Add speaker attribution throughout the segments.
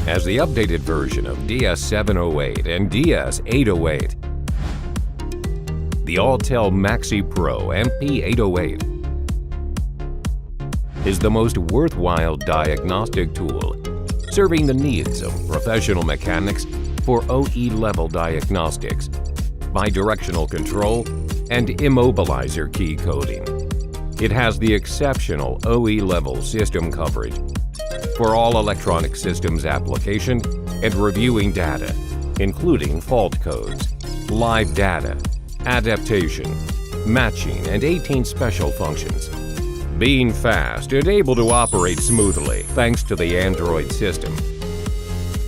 Speaker 1: as the updated version of DS708 and DS808. The Autel MaxiPRO MP808 is the most worthwhile diagnostic tool, serving the needs of professional mechanics for OE-level diagnostics, bidirectional control, and immobilizer key coding. It has the exceptional OE-level system coverage for all electronic systems application and reviewing data, including fault codes, live data, adaptation, matching, and 18 special functions. Being fast and able to operate smoothly thanks to the Android system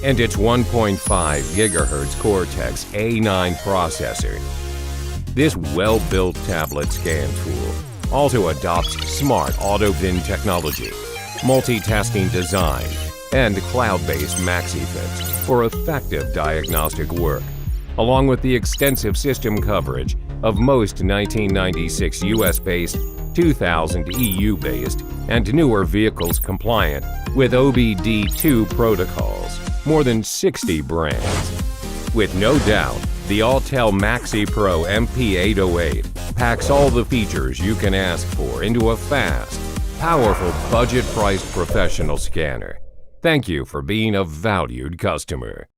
Speaker 1: and its 1.5 GHz Cortex A9 processor. This well-built tablet scan tool also adopts smart AutoVIN technology, multitasking design, and cloud-based MaxiFix for effective diagnostic work, along with the extensive system coverage of most 1996 US-based, 2000 EU-based, and newer vehicles compliant with Obd2 protocols, more than 60 brands. With no doubt, the Autel MaxiPRO MP808 packs all the features you can ask for into a fast, powerful, budget-priced professional scanner. Thank you for being a valued customer.